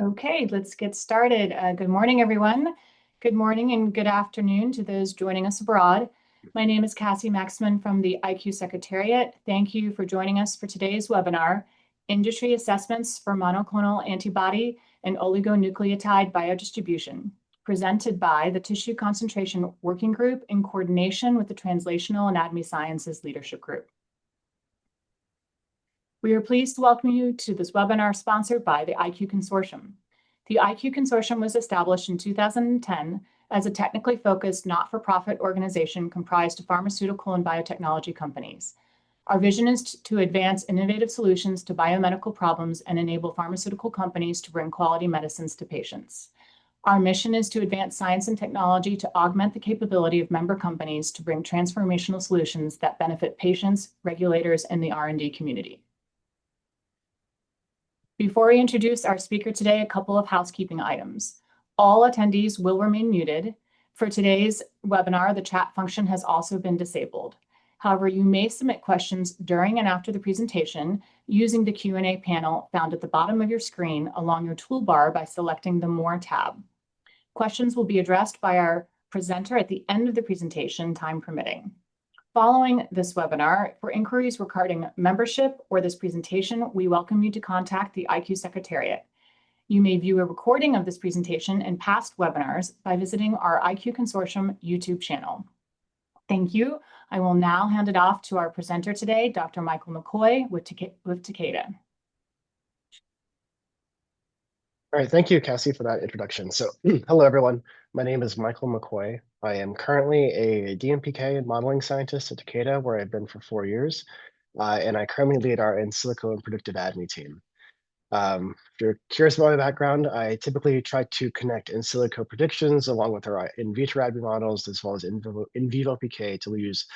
Okay, let's get started. Good morning, everyone. Good morning and good afternoon to those joining us abroad. My name is Cassie Maxman from the IQ Secretariat. Thank you for joining us for today's webinar, Industry Assessments for Monoclonal Antibody and Oligonucleotide Biodistribution, presented by the Tissue Concentration Working Group in coordination with the Translational Anatomy Sciences Leadership Group. We are pleased to welcome you to this webinar sponsored by the IQ Consortium. The IQ Consortium was established in 2010 as a technically focused, not-for-profit organization comprised of pharmaceutical and biotechnology companies. Our vision is to advance innovative solutions to biomedical problems and enable pharmaceutical companies to bring quality medicines to patients. Our mission is to advance science and technology to augment the capability of member companies to bring transformational solutions that benefit patients, regulators, and the R&D community. Before we introduce our speaker today, a couple of housekeeping items. All attendees will remain muted. For today's webinar, the chat function has also been disabled. However, you may submit questions during and after the presentation using the Q&A panel found at the bottom of your screen along your toolbar by selecting the More tab. Questions will be addressed by our presenter at the end of the presentation, time permitting. Following this webinar, for inquiries regarding membership or this presentation, we welcome you to contact the IQ Secretariat. You may view a recording of this presentation and past webinars by visiting our IQ Consortium YouTube channel. Thank you. I will now hand it off to our presenter today, Dr. Michael McCoy with Takeda. All right, thank you, Cassie, for that introduction. So, hello, everyone. My name is Michael McCoy. I am currently a DMPK and modeling scientist at Takeda, where I've been for 4 years, and I currently lead our in silico and predictive ADME team. If you're curious about my background, I typically try to connect in silico predictions along with our in vitro ADME models, as well as in vivo PK to use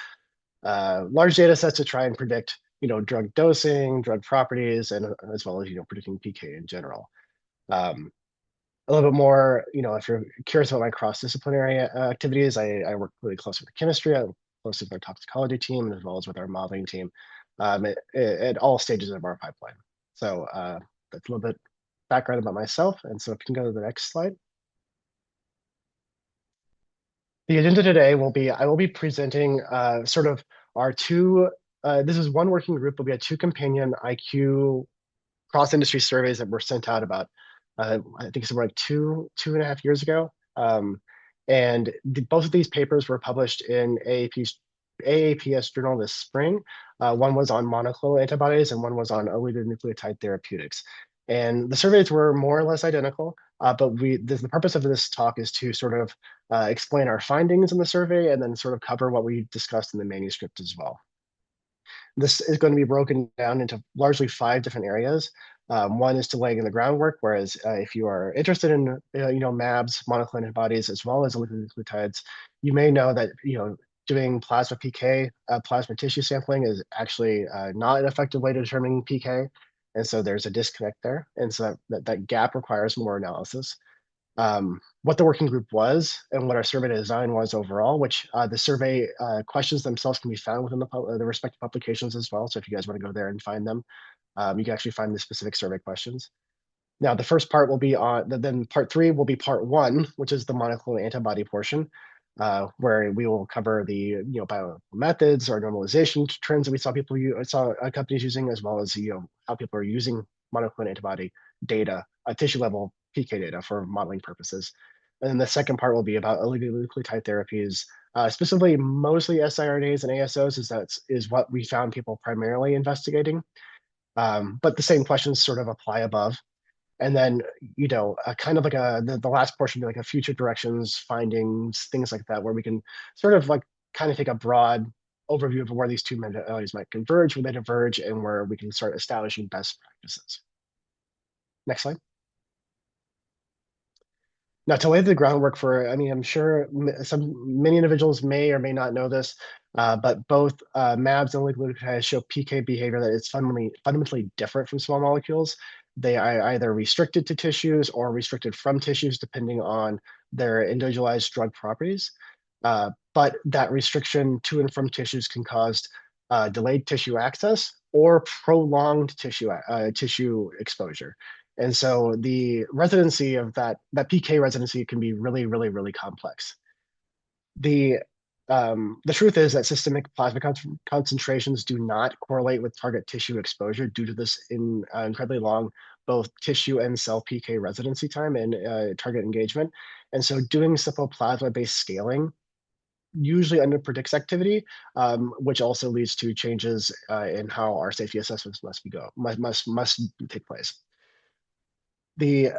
large data sets to try and predict, drug dosing, drug properties, and as well as, predicting PK in general. A little bit more, if you're curious about my cross-disciplinary activities, I work really closely with chemistry, I work closely with our toxicology team, as well as with our modeling team at all stages of our pipeline. So that's a little bit background about myself. And so if you can go to the next slide. The agenda today will be, I will be presenting sort of our two, this is one working group, but we had two companion IQ cross-industry surveys that were sent out about I think it's like two and a half years ago. And both of these papers were published in AAPS journal this spring. One was on monoclonal antibodies and one was on oligonucleotide therapeutics. And the surveys were more or less identical, but the purpose of this talk is to sort of explain our findings in the survey and then sort of cover what we discussed in the manuscript as well. This is going to be broken down into largely 5 different areas. One is to laying the groundwork, whereas if you are interested in MABs, monoclonal antibodies, as well as oligonucleotides, you may know that doing plasma PK, plasma tissue sampling, is actually not an effective way to determine PK, and so there's a disconnect there, and so that gap requires more analysis. What the working group was and what our survey design was overall, which the survey questions themselves can be found within the respective publications as well. So if you guys want to go there and find them, you can actually find the specific survey questions. Now, the first part will be on, then part 3 will be part 1, which is the monoclonal antibody portion, where we will cover the bioanalytical methods or normalization trends that we saw companies using, as well as how people are using monoclonal antibody data, tissue level PK data for modeling purposes. And then the second part will be about oligonucleotide therapies, specifically mostly siRNAs and ASOs, is what we found people primarily investigating. But the same questions sort of apply above. And then, kind of like the last portion will be like a future directions, findings, things like that, where we can sort of like kind of take a broad overview of where these two modalities might converge, where they diverge, and where we can start establishing best practices. Next slide. Now, to lay the groundwork for, I'm sure many individuals may or may not know this, but both MABs and oligonucleotides show PK behavior that is fundamentally different from small molecules. They are either restricted to tissues or restricted from tissues, depending on their individualized drug properties. But that restriction to and from tissues can cause delayed tissue access or prolonged tissue exposure. And so the residency of that PK residency can be really, really, really complex. The the truth is that systemic plasma concentrations do not correlate with target tissue exposure due to this incredibly long both tissue and cell PK residency time and target engagement. And so doing simple plasma-based scaling usually underpredicts activity, which also leads to changes in how our safety assessments must take place. The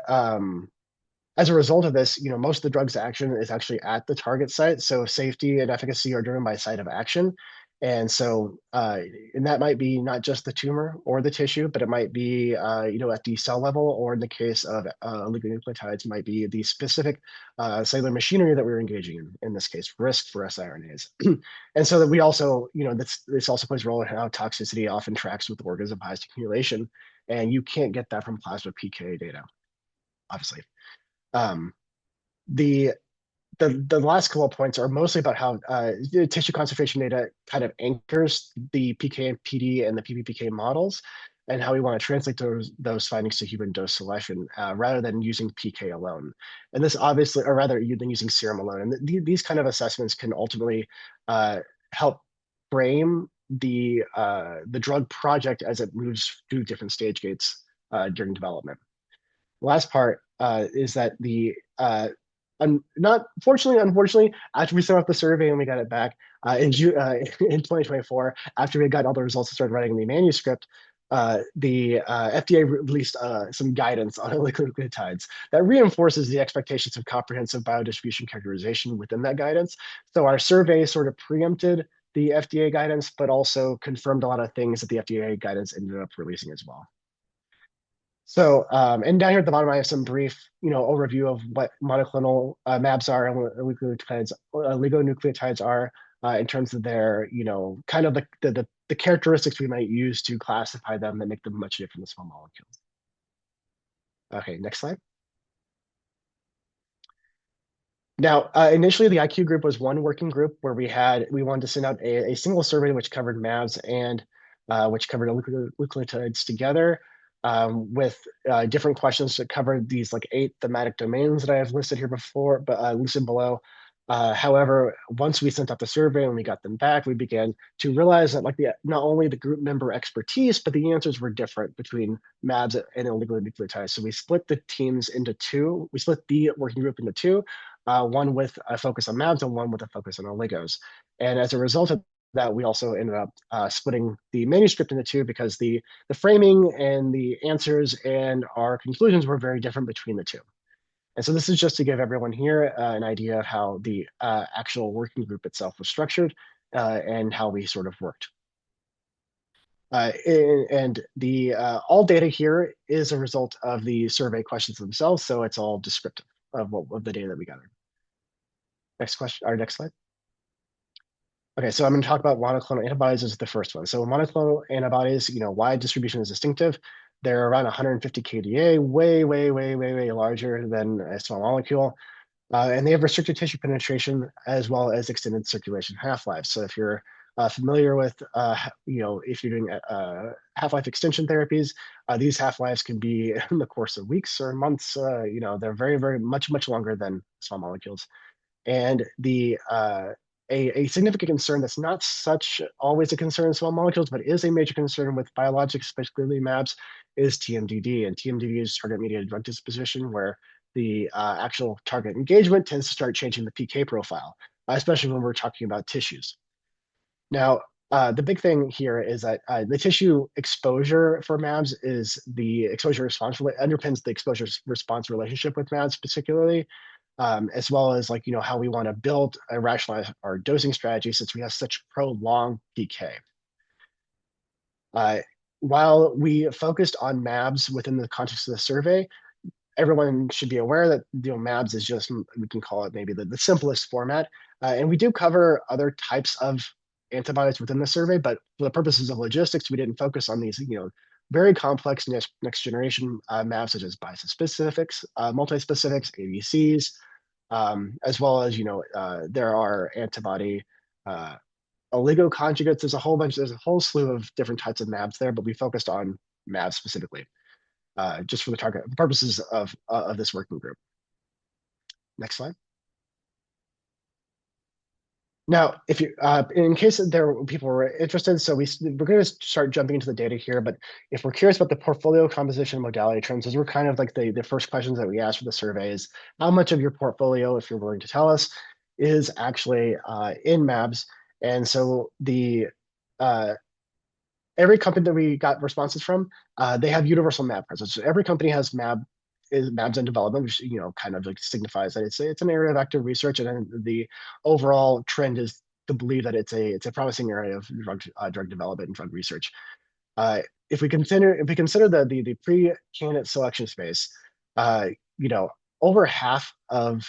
as a result of this, most of the drug's action is actually at the target site. So safety and efficacy are driven by site of action. And so, and that might be not just the tumor or the tissue, but it might be, at the cell level, or in the case of oligonucleotides, might be the specific cellular machinery that we're engaging in this case, risk for siRNAs. And so that we also, this also plays a role in how toxicity often tracks with organism biased accumulation. And you can't get that from plasma PK data, obviously. Um, the the last couple of points are mostly about how tissue concentration data kind of anchors the PK and PD and the PBPK models, and how we want to translate those findings to human dose selection rather than using PK alone. And this obviously, or rather than using serum alone. And these kind of assessments can ultimately help frame the drug project as it moves through different stage gates during development. Last part is that unfortunately, after we sent out the survey and we got it back in 2024, after we got all the results and started writing the manuscript, the FDA released some guidance on oligonucleotides that reinforces the expectations of comprehensive biodistribution characterization within that guidance. So our survey sort of preempted the FDA guidance, but also confirmed a lot of things that the FDA guidance ended up releasing as well. So, and down here at the bottom, I have some brief, overview of what monoclonal mAbs are and what oligonucleotides are in terms of their, kind of the characteristics we might use to classify them that make them much different than small molecules. Okay, next slide. Now, initially, the IQ group was one working group where we wanted to send out a single survey which covered mAbs and which covered oligonucleotides together. With different questions that covered these like 8 thematic domains that I have listed here before, but listed below. However, once we sent out the survey and we got them back, we began to realize that not only the group member expertise, but the answers were different between mAbs and oligonucleotides. So we split the teams into two. We split the working group into two, one with a focus on mAbs and one with a focus on oligos. And as a result of that, we also ended up splitting the manuscript into two because the framing and the answers and our conclusions were very different between the two. And so this is just to give everyone here an idea of how the actual working group itself was structured and how we sort of worked. And the all data here is a result of the survey questions themselves, so it's all descriptive of the data that we gathered. Next question, our next slide. Okay, so I'm going to talk about monoclonal antibodies as the first one. So monoclonal antibodies, wide distribution is distinctive. They're around 150 kDa, way larger than a small molecule. And they have restricted tissue penetration as well as extended circulation half-life. So if you're familiar with, if you're doing half-life extension therapies, these half-lives can be in the course of weeks or months. They're very much longer than small molecules. And a significant concern that's not such always a concern in small molecules, but is a major concern with biologics, particularly mAbs, is TMDD. And TMDD is target-mediated drug disposition, where the actual target engagement tends to start changing the PK profile, especially when we're talking about tissues. Now, the big thing here is that the tissue exposure for mAbs is the exposure response underpins the exposure response relationship with mAbs particularly. As well as how we want to build and rationalize our dosing strategy since we have such prolonged PK. While we focused on mAbs within the context of the survey, everyone should be aware that mAbs is just, we can call it maybe the simplest format. And we do cover other types of antibodies within the survey, but for the purposes of logistics, we didn't focus on these very complex next generation mAbs such as bispecifics, multispecifics, ADCs, as well as there are antibody oligoconjugates. There's a whole slew of different types of mAbs there, but we focused on mAbs specifically. just for the target purposes of this working group. Next slide. Now, if you, in case people were interested, so we're going to start jumping into the data here. But if we're curious about the portfolio composition modality trends, those were kind of like the first questions that we asked for the survey is how much of your portfolio, if you're willing to tell us, is actually in MABs. And so every company that we got responses from, they have universal MAB presence. So every company has MABs in development, which kind of like signifies that it's an area of active research, and then the overall trend is to believe that it's a promising area of drug development and drug research. If we consider the pre-candidate selection space, over half of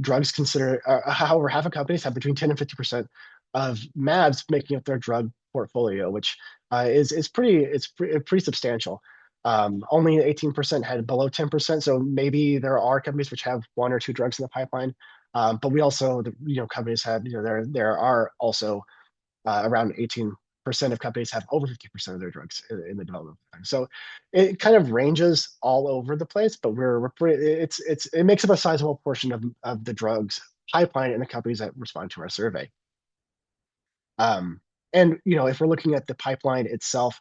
drugs over half of companies have between 10 and 50% of MABs making up their drug portfolio, which is pretty substantial. Only 18% had below 10%, so maybe there are companies which have one or two drugs in the pipeline. But we also, companies have, there are also around 18% of companies have over 50% of their drugs in the development plan. So it kind of ranges all over the place, but it makes up a sizable portion of the drugs pipeline in the companies that respond to our survey. And if we're looking at the pipeline itself,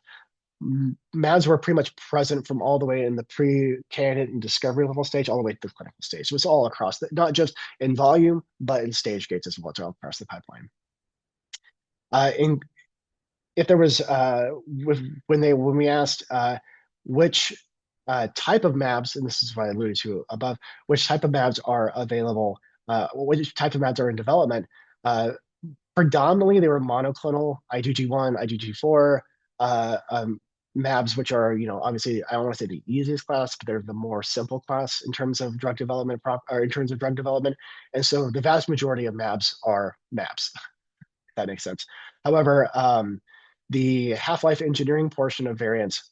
MABs were pretty much present from all the way in the pre-candidate and discovery level stage all the way to the clinical stage. So it's all across, not just in volume, but in stage gates as well, all across the pipeline. If there was when we asked which type of MABs, and this is what I alluded to above, which type of MABs are available, which type of MABs are in development, predominantly they were monoclonal IgG1, IgG4 MABs, which are, obviously, I don't want to say the easiest class, but they're the more simple class in terms of drug development, And so the vast majority of MABs are MABs, if that makes sense. However, the half-life engineering portion of variants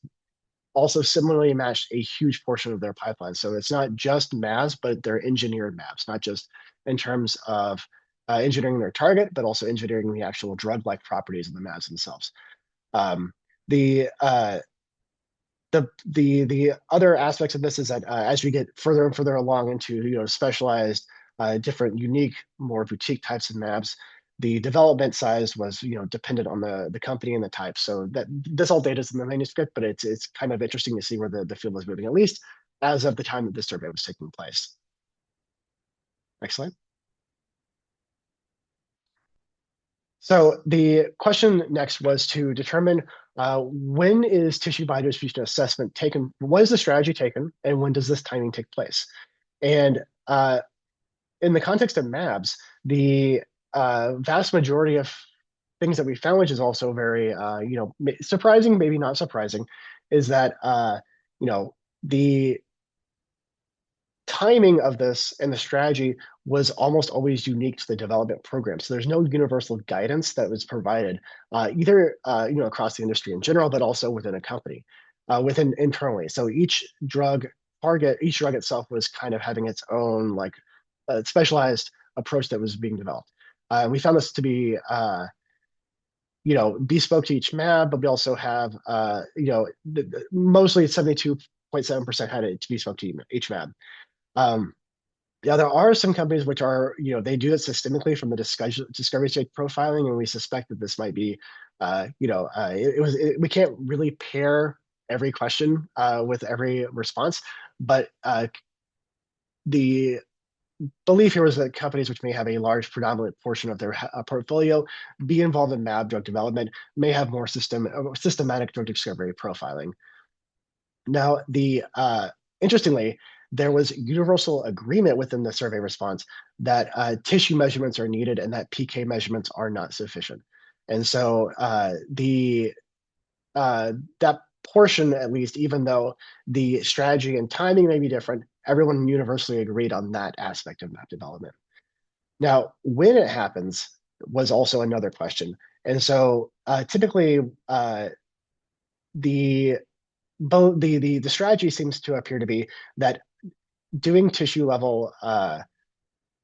also similarly matched a huge portion of their pipeline. So it's not just MABs, but they're engineered MABs, not just in terms of engineering their target, but also engineering the actual drug-like properties of the MABs themselves. The other aspects of this is that as we get further and further along into specialized, different, unique, more boutique types of MABs, the development size was dependent on the company and the type. So that this all data is in the manuscript, but it's kind of interesting to see where the field is moving, at least as of the time that this survey was taking place. Next slide. So the question next was to determine when is tissue biodistribution assessment taken, when is the strategy taken, and when does this timing take place? And in the context of MABs, the vast majority of things that we found, which is also very surprising, maybe not surprising, is that the timing of this and the strategy was almost always unique to the development program. So there's no universal guidance that was provided either across the industry in general, but also within a company, within internally. So each drug itself was kind of having its own specialized approach that was being developed. We found this to be bespoke to each MAB, but we also have mostly 72.7% had it to be bespoke to each MAB. There are some companies which are, they do it systemically from the discovery stage profiling, and we suspect that this might be, we can't really pair every question with every response, but the belief here was that companies which may have a large predominant portion of their portfolio be involved in MAB drug development may have more systematic drug discovery profiling. Now, interestingly, there was universal agreement within the survey response that tissue measurements are needed and that PK measurements are not sufficient. And so that portion, at least, even though the strategy and timing may be different, everyone universally agreed on that aspect of MAB development. Now, when it happens was also another question. And so typically the strategy seems to appear to be that doing tissue level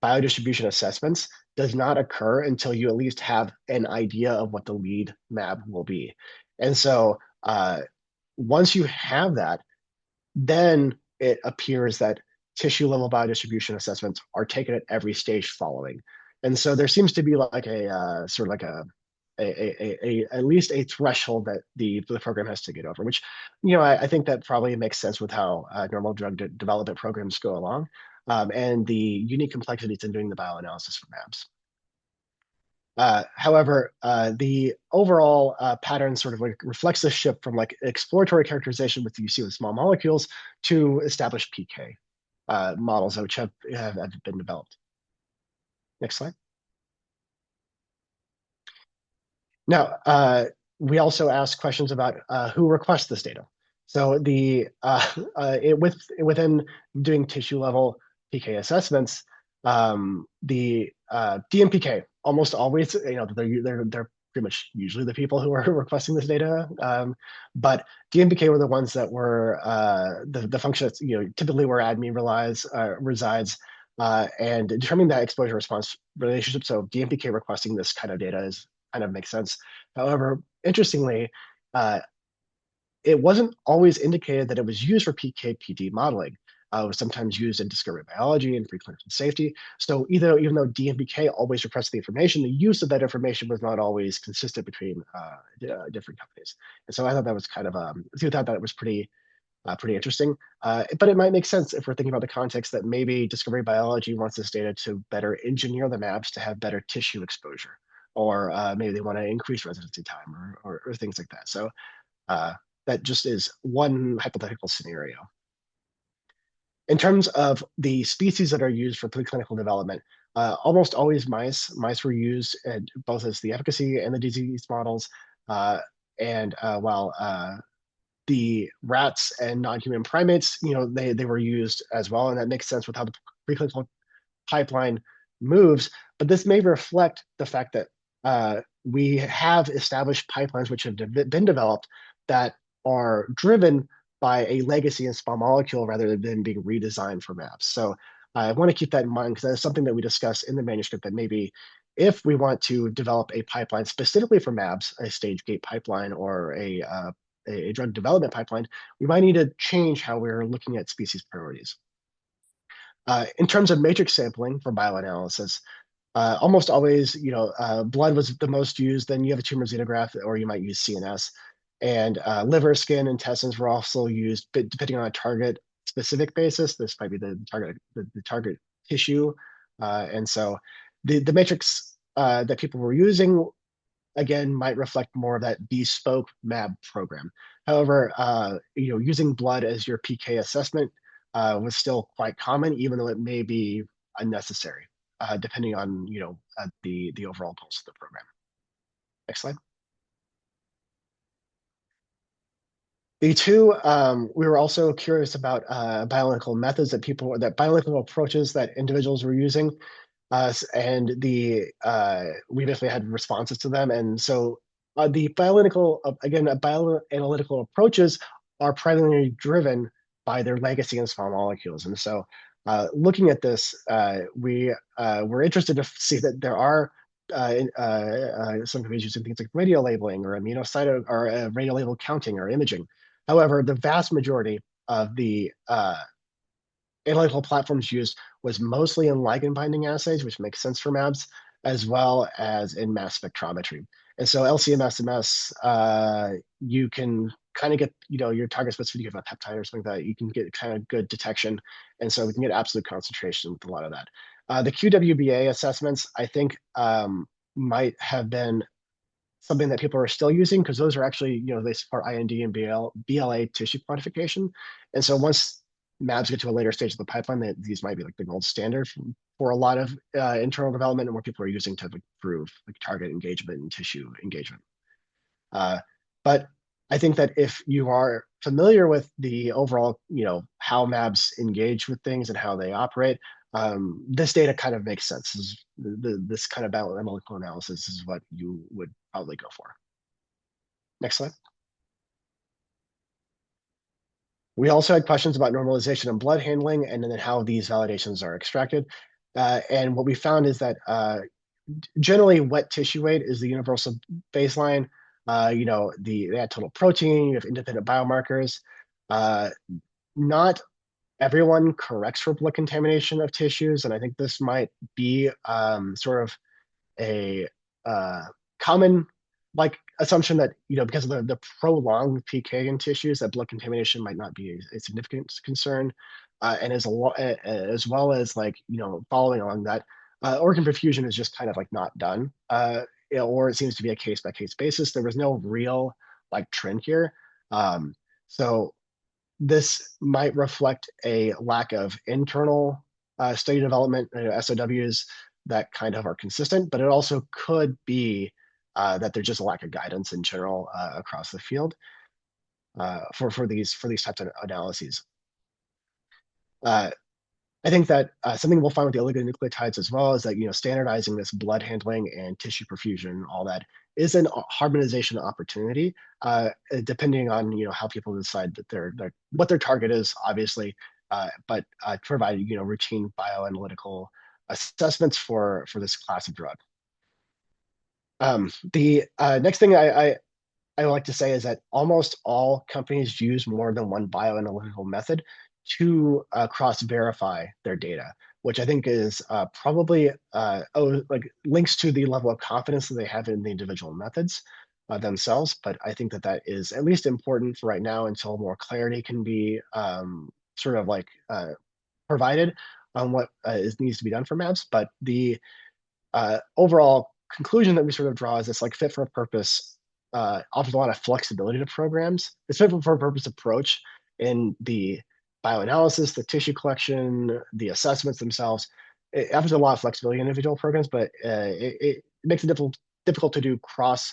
biodistribution assessments does not occur until you at least have an idea of what the lead MAB will be. And so once you have that, then it appears that tissue level biodistribution assessments are taken at every stage following. And so there seems to be like a sort of like at least a threshold that the program has to get over, which, I think that probably makes sense with how normal drug development programs go along, and the unique complexities in doing the bioanalysis for MABs. However, the overall pattern sort of like reflects this shift from like exploratory characterization, which you see with small molecules, to established PK models which have been developed. Next slide. Now, we also ask questions about who requests this data. So within doing tissue level PK assessments, the DMPK almost always, they're pretty much usually the people who are requesting this data. But DMPK were the ones that were the function that's typically where ADME resides, and determining that exposure response relationship. So DMPK requesting this kind of data is kind of makes sense. However, interestingly, it wasn't always indicated that it was used for PK/PD modeling. It was sometimes used in discovery biology and preclinical safety. So even though DMPK always requested the information, the use of that information was not always consistent between different companies. And so I thought that was kind of, I thought that was pretty interesting. But it might make sense if we're thinking about the context that maybe discovery biology wants this data to better engineer the MABs to have better tissue exposure, or maybe they want to increase residency time or things like that. So that just is one hypothetical scenario. In terms of the species that are used for preclinical development, almost always mice. Mice were used both as the efficacy and the disease models. While the rats and non-human primates, they were used as well, and that makes sense with how the preclinical pipeline moves. But this may reflect the fact that we have established pipelines which have been developed that are driven by a legacy in small molecule rather than being redesigned for MABs. So I want to keep that in mind, because that is something that we discuss in the manuscript, that maybe if we want to develop a pipeline specifically for MABs, a stage gate pipeline or a drug development pipeline, we might need to change how we're looking at species priorities. In terms of matrix sampling for bioanalysis, almost always, blood was the most used. Then you have a tumor xenograph, or you might use CNS. And liver, skin, intestines were also used, but depending on a target specific basis. This might be the target tissue. And so the matrix that people were using, again, might reflect more of that bespoke MAB program. However, using blood as your PK assessment was still quite common, even though it may be unnecessary, depending on the overall pulse of the program. Next slide. We were also curious about bioanalytical methods that bioanalytical approaches that individuals were using, and we basically had responses to them. And so the bioanalytical approaches are primarily driven by their legacy in small molecules. And so looking at this, we were interested to see that there are some companies using things like radiolabeling or immunocyto or radiolabel counting or imaging. However, the vast majority of the analytical platforms used was mostly in ligand binding assays, which makes sense for MABs, as well as in mass spectrometry. And so LC-MS, you can kind of get, your target specificity, you have a peptide or something like that, you can get kind of good detection. And so we can get absolute concentration with a lot of that. The QWBA assessments, I think, might have been something that people are still using, because those are actually, they support IND and BLA tissue quantification. And so once MABs get to a later stage of the pipeline, these might be like the gold standard for a lot of internal development, and where people are using to improve like target engagement and tissue engagement. But I think that if you are familiar with the overall, how MABs engage with things and how they operate, this data kind of makes sense. This kind of analytical analysis is what you would probably go for. Next slide. We also had questions about normalization and blood handling, and then how these validations are extracted. And what we found is that generally wet tissue weight is the universal baseline. They had total protein, you have independent biomarkers. not everyone corrects for blood contamination of tissues, and I think this might be sort of a common like assumption that because of the prolonged PK in tissues, that blood contamination might not be a significant concern, and as well as like following along that, organ perfusion is just kind of like not done, or it seems to be a case by case basis. There was no real like trend here, so this might reflect a lack of internal study development, SOWs that kind of are consistent, but it also could be that there's just a lack of guidance in general across the field for these types of analyses. I think that something we'll find with the oligonucleotides as well is that standardizing this blood handling and tissue perfusion, all that, is an harmonization opportunity, depending on how people decide that what their target is, obviously, but provide routine bioanalytical assessments for this class of drug. The next thing I would like to say is that almost all companies use more than one bioanalytical method to cross-verify their data, which I think is probably like links to the level of confidence that they have in the individual methods themselves. But I think that is at least important for right now until more clarity can be sort of like provided on what needs to be done for MABs. But the overall conclusion that we sort of draw is this like fit for purpose offers a lot of flexibility to programs. This fit for purpose approach in the bioanalysis, the tissue collection, the assessments themselves, it offers a lot of flexibility in individual programs, but it makes it difficult to do cross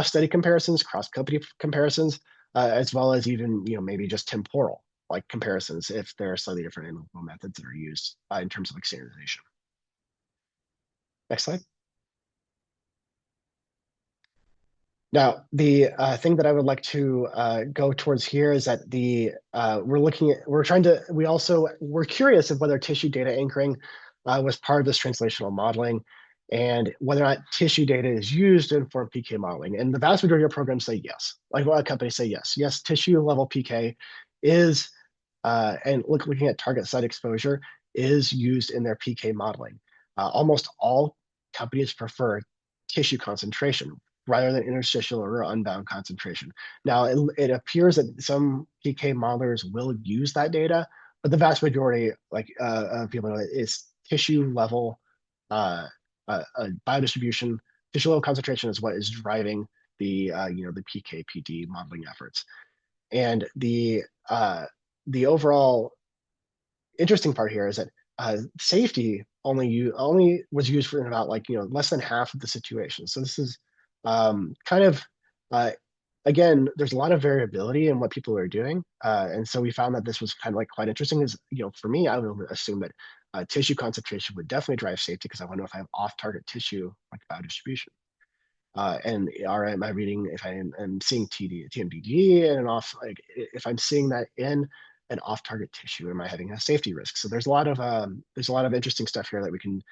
study comparisons, cross company comparisons, as well as even maybe just temporal like comparisons if there are slightly different analytical methods that are used in terms of like standardization. Next slide. Now, the thing that I would like to go towards here is that we're curious of whether tissue data anchoring was part of this translational modeling and whether or not tissue data is used to inform PK modeling. And the vast majority of programs say yes. Like a lot of companies say yes. Yes, tissue level PK is, and looking at target site exposure, is used in their PK modeling. Almost all companies prefer tissue concentration rather than interstitial or unbound concentration. Now, it appears that some PK modelers will use that data, but the vast majority, of people know, is tissue level biodistribution. Tissue level concentration is what is driving the the PK/PD modeling efforts, and the overall interesting part here is that safety only was used for about less than half of the situations. So this is kind of again, there's a lot of variability in what people are doing, and so we found that this was kind of like quite interesting. Is for me, I would assume that tissue concentration would definitely drive safety because I want to know if I have off-target tissue like biodistribution. And am I reading if I am seeing TMDD and if I'm seeing that in an off-target tissue, am I having a safety risk? So there's a lot of interesting stuff here that we can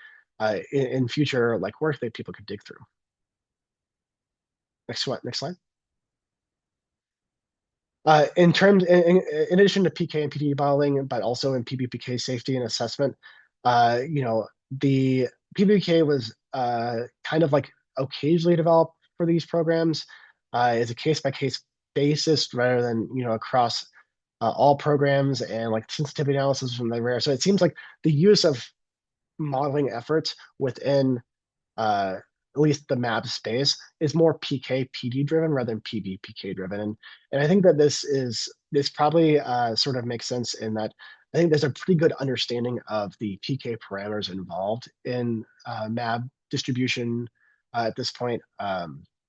in future work that people could dig through. Next slide. In addition to PK and PD modeling, but also in PBPK safety and assessment, the PBPK was kind of like occasionally developed for these programs as a case-by-case basis rather than across all programs, and like sensitivity analysis from the rare. So it seems like the use of modeling efforts within at least the MAB space is more PK/PD driven rather than PBPK driven, and I think that this probably sort of makes sense in that I think there's a pretty good understanding of the PK parameters involved in MAB distribution at this point.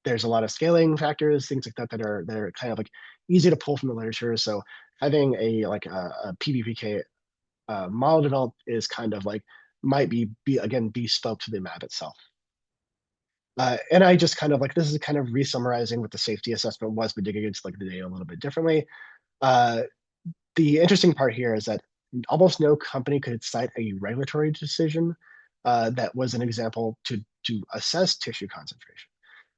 There's a lot of scaling factors, things like that that are kind of like easy to pull from the literature. So having a PBPK model developed is kind of like might be again bespoke to the MAB itself. And I just kind of this is kind of re-summarizing what the safety assessment was, but digging into the data a little bit differently. The interesting part here is that almost no company could cite a regulatory decision that was an example to assess tissue concentration.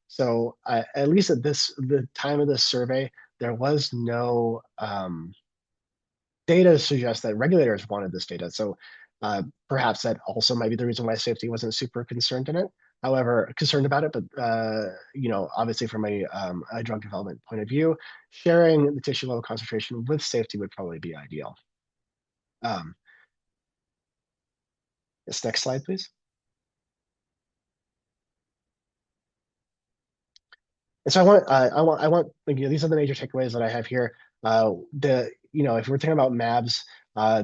So at least at the time of this survey, there was no data suggests that regulators wanted this data. So perhaps that also might be the reason why safety wasn't super concerned in it. However, concerned about it, but obviously from a drug development point of view, sharing the tissue level concentration with safety would probably be ideal. This next slide, please. And so I want these are the major takeaways that I have here. If we're thinking about MABs,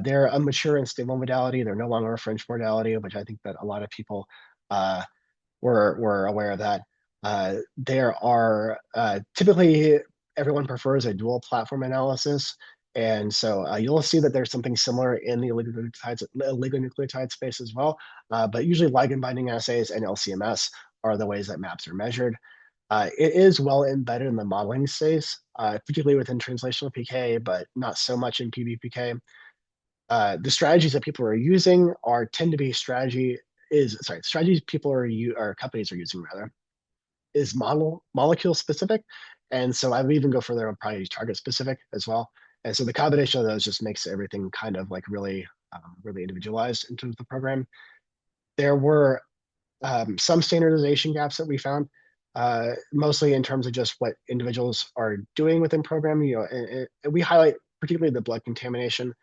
they're a mature and stable modality. They're no longer a fringe modality, which I think that a lot of people were aware of that. There are typically everyone prefers a dual platform analysis. And so you'll see that there's something similar in the oligonucleotide space as well. But usually ligand binding assays and LCMS are the ways that MABs are measured. It is well embedded in the modeling space, particularly within translational PK, but not so much in PBPK. The strategies that people are using tend to be strategies people or companies are using rather is molecule specific, and so I would even go further and probably target specific as well. And so the combination of those just makes everything kind of like really individualized in terms of the program. There were some standardization gaps that we found, mostly in terms of just what individuals are doing within program. And we highlight particularly the blood contamination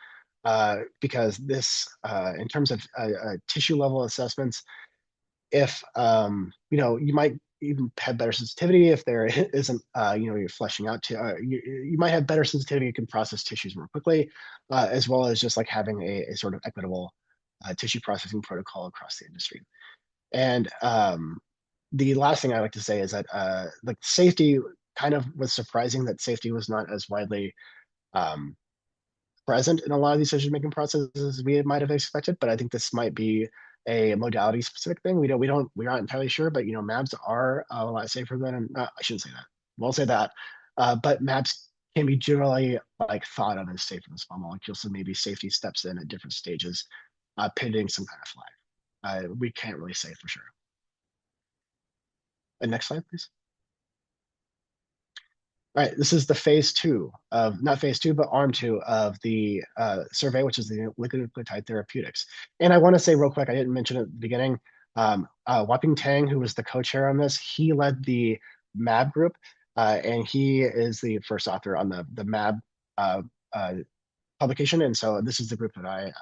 because this, in terms of tissue level assessments, if you might even have better sensitivity if there isn't, you're fleshing out to, you might have better sensitivity. You can process tissues more quickly, as well as just like having a sort of equitable tissue processing protocol across the industry. And the last thing I like to say is that like safety kind of was surprising that safety was not as widely present in a lot of these decision-making processes as we might have expected. But I think this might be a modality specific thing. We're not entirely sure, but MABs are a lot safer than I shouldn't say that. We'll say that. But MABs can be generally like thought of as safer than small molecules. So maybe safety steps in at different stages, pending some kind of flag. We can't really say for sure. And next slide, please. All right, this is the phase 2 of, not phase 2, but arm 2 of the survey, which is the oligonucleotide therapeutics. And I want to say real quick, I didn't mention it at the beginning, Waping Tang, who was the co-chair on this, he led the MAB group, and he is the first author on the MAB publication. And so this is the group that I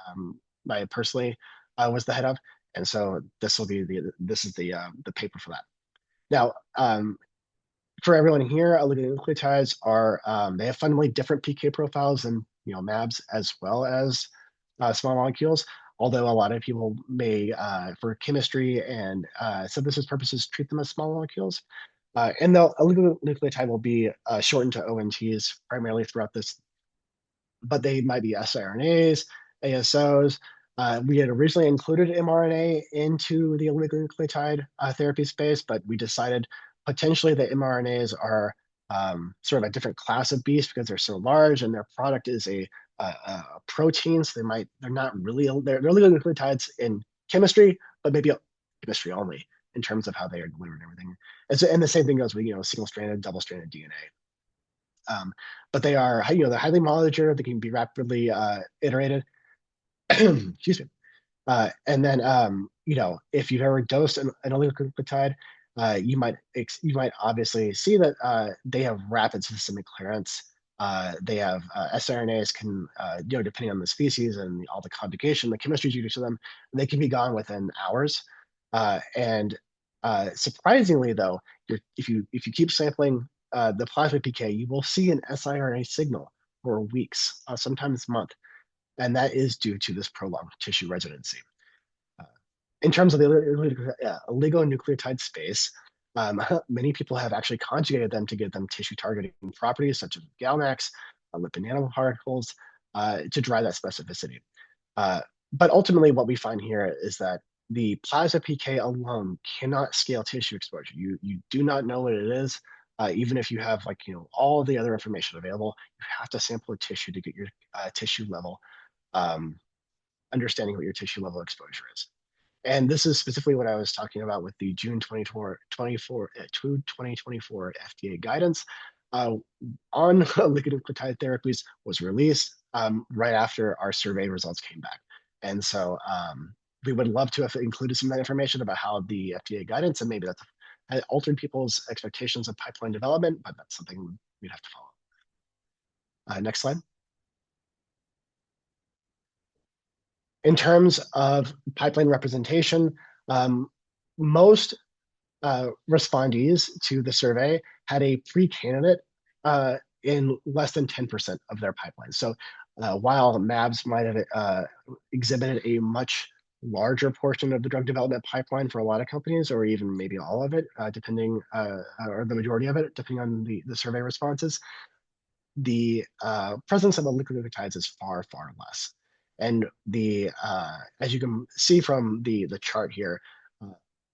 personally was the head of. And so this is the paper for that. Now, for everyone here, oligonucleotides they have fundamentally different PK profiles than MABs as well as small molecules. Although a lot of people may, for chemistry and synthesis purposes, treat them as small molecules. And the oligonucleotide will be shortened to ONTs primarily throughout this, but they might be siRNAs, ASOs. We had originally included mRNA into the oligonucleotide therapy space, but we decided potentially that mRNAs are sort of a different class of beast because they're so large and their product is a protein. So they're oligonucleotides in chemistry, but maybe chemistry only in terms of how they are delivered and everything. And the same thing goes with single-stranded, double-stranded DNA. But they are they're highly modular. They can be rapidly iterated. Excuse me. And then if you've ever dosed an oligonucleotide, you might obviously see that they have rapid systemic clearance. They have siRNAs can depending on the species and all the conjugation, the chemistry due to them, they can be gone within hours. And surprisingly, though, if you keep sampling the plasma PK, you will see an siRNA signal for weeks, sometimes a month, and that is due to this prolonged tissue residency. In terms of the oligonucleotide space, many people have actually conjugated them to give them tissue targeting properties such as GalNAcs, lipid nanoparticles, to drive that specificity. But ultimately, what we find here is that the plasma PK alone cannot scale tissue exposure. You do not know what it is. Even if you have all the other information available, you have to sample a tissue to get your tissue level understanding what your tissue level exposure is. And this is specifically what I was talking about with the June 2024 FDA guidance. uh, on oligonucleotide therapies was released right after our survey results came back. And so we would love to have included some of that information about how the FDA guidance and maybe that's altered people's expectations of pipeline development, but that's something we'd have to follow. Next slide. In terms of pipeline representation, most respondees to the survey had a pre-candidate in less than 10% of their pipeline. So while MABs might have exhibited a much larger portion of the drug development pipeline for a lot of companies, or even maybe all of it, depending, or the majority of it, depending on the survey responses, the presence of oligonucleotides is far, far less. And as you can see from the chart here,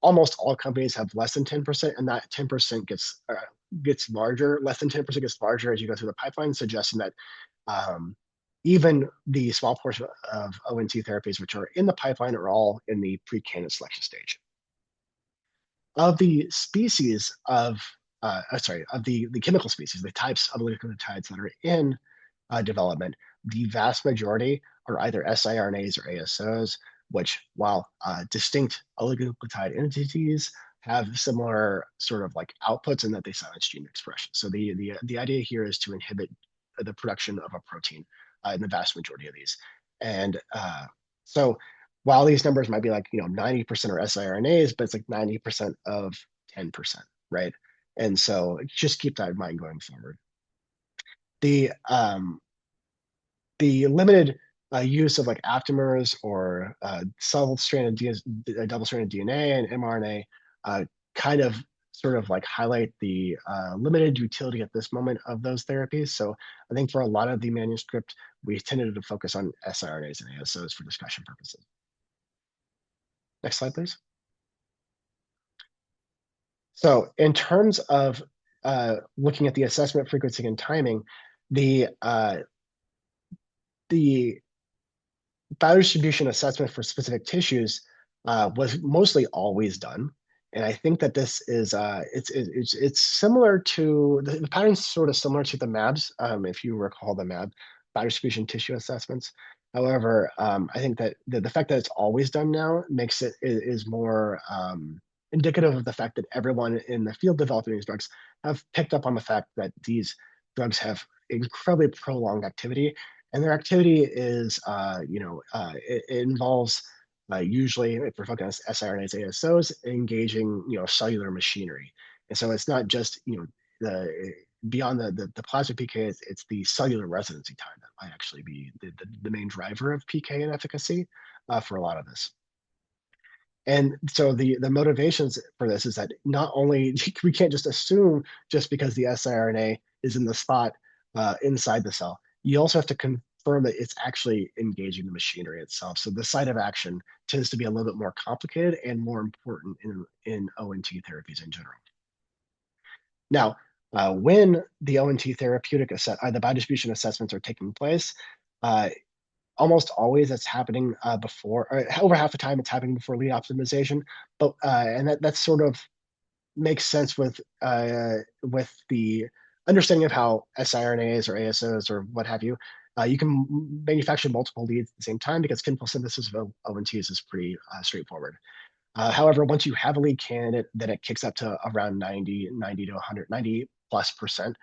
almost all companies have less than 10%, and that 10% gets larger. Less than 10% gets larger as you go through the pipeline, suggesting that even the small portion of ONT therapies which are in the pipeline are all in the pre-candidate selection stage. Of the species of the chemical species, the types of oligonucleotides that are in development, the vast majority are either siRNAs or ASOs, which, while distinct oligonucleotide entities, have similar sort of like outputs in that they silence gene expression. So the idea here is to inhibit the production of a protein in the vast majority of these. And so while these numbers might be like 90% are siRNAs, but it's like 90% of 10%, right? And so just keep that in mind going forward. The limited use of like aptamers or double-stranded DNA and mRNA kind of sort of like highlight the limited utility at this moment of those therapies. So I think for a lot of the manuscript, we tended to focus on siRNAs and ASOs for discussion purposes. Next slide, please. So in terms of looking at the assessment frequency and timing, the biodistribution assessment for specific tissues was mostly always done. And I think that this is it's similar to the pattern's sort of similar to the MABs, if you recall the MAB biodistribution tissue assessments. However, I think that the fact that it's always done now makes it is more indicative of the fact that everyone in the field developing these drugs have picked up on the fact that these drugs have incredibly prolonged activity, and their activity is, it involves usually, if we're focusing on siRNAs, ASOs, engaging, cellular machinery. And so it's not just, the beyond the plasma PK, it's the cellular residency time that might actually be the main driver of PK and efficacy for a lot of this. And so the motivations for this is that not only we can't just assume just because the siRNA is in the spot inside the cell, you also have to confirm that it's actually engaging the machinery itself. So the site of action tends to be a little bit more complicated and more important in ONT therapies in general. Now, when the ONT therapeutic the biodistribution assessments are taking place, almost always it's happening before, or over half the time it's happening before lead optimization. But and that sort of makes sense with the understanding of how siRNAs or ASOs or what have you, you can manufacture multiple leads at the same time because chemical synthesis of ONTs is pretty straightforward. However, once you have a lead candidate, then it kicks up to around 90 to 100, 90+%.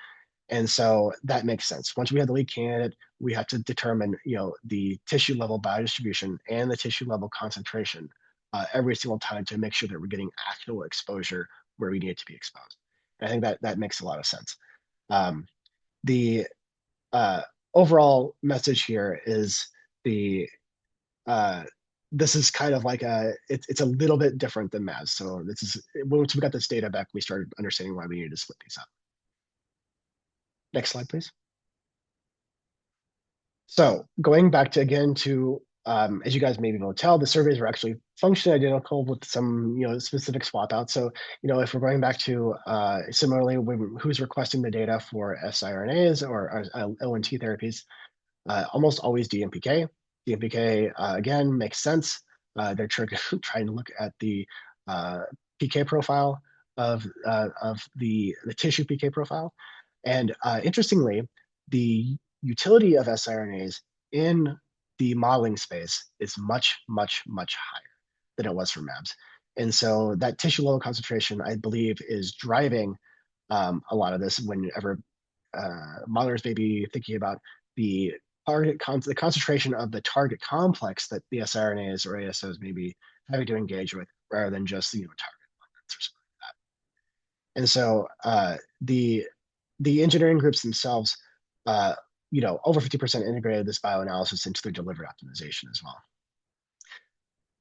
And so that makes sense. Once we have the lead candidate, we have to determine, the tissue level biodistribution and the tissue level concentration every single time to make sure that we're getting actual exposure where we need it to be exposed. And I think that makes a lot of sense. The overall message here is this is kind of like it's a little bit different than MAS. So this is, once we got this data back, we started understanding why we needed to split these up. Next slide, please. So going back to, again, to, as you guys may be able to tell, the surveys were actually functionally identical with some, specific swap outs. So, if we're going back to, similarly, who's requesting the data for siRNAs or ONT therapies, almost always DMPK. DMPK, again, makes sense. They're trying to look at the PK profile of the tissue PK profile. And interestingly, the utility of siRNAs in the modeling space is much, much, much higher than it was for mAbs. And so that tissue level concentration, I believe, is driving a lot of this whenever modelers may be thinking about the the concentration of the target complex that the siRNAs or ASOs may be having to engage with, rather than just target or something like that. And so the engineering groups themselves, over 50% integrated this bioanalysis into their delivery optimization as well.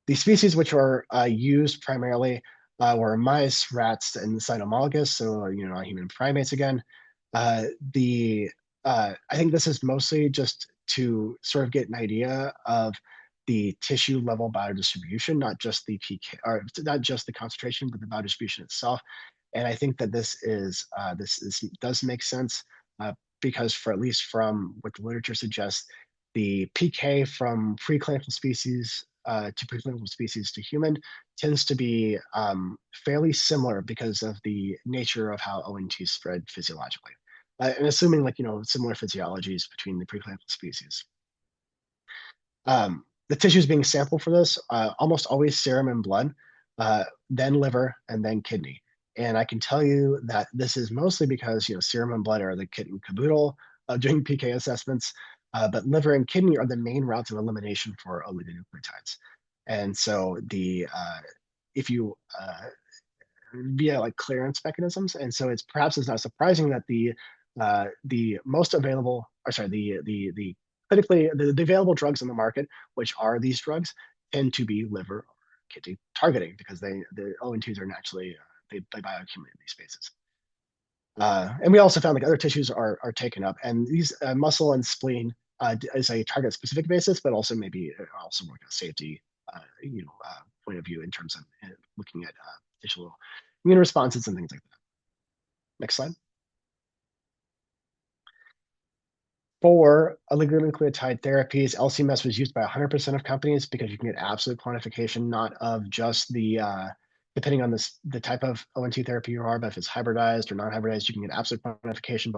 The species which are used primarily were mice, rats, and cynomolgus, so non-human primates again. The I think this is mostly just to sort of get an idea of the tissue level biodistribution, not just the PK, or not just the concentration, but the biodistribution itself. And I think that this does make sense because, for at least from what the literature suggests, the PK from preclinical species to preclinical species to human tends to be fairly similar because of the nature of how ONTs spread physiologically. And assuming similar physiologies between the preclinical species. The tissues being sampled for this, almost always serum and blood, then liver, and then kidney. And I can tell you that this is mostly because serum and blood are the kit and caboodle of doing PK assessments, but liver and kidney are the main routes of elimination for oligonucleotides. And so if you via clearance mechanisms, and so it's not surprising that the most available, or sorry, the clinically the available drugs in the market, which are these drugs, tend to be liver or kidney targeting because the ON2s are naturally they bioaccumulate in these spaces. And we also found other tissues are taken up, and these muscle and spleen is a target specific basis, but also maybe also work as safety point of view in terms of looking at tissue immune responses and things like that. Next slide. For oligonucleotide therapies, LCMS was used by 100% of companies because you can get absolute quantification, not of just depending on the type of ONT therapy you are, but if it's hybridized or non-hybridized, you can get absolute quantification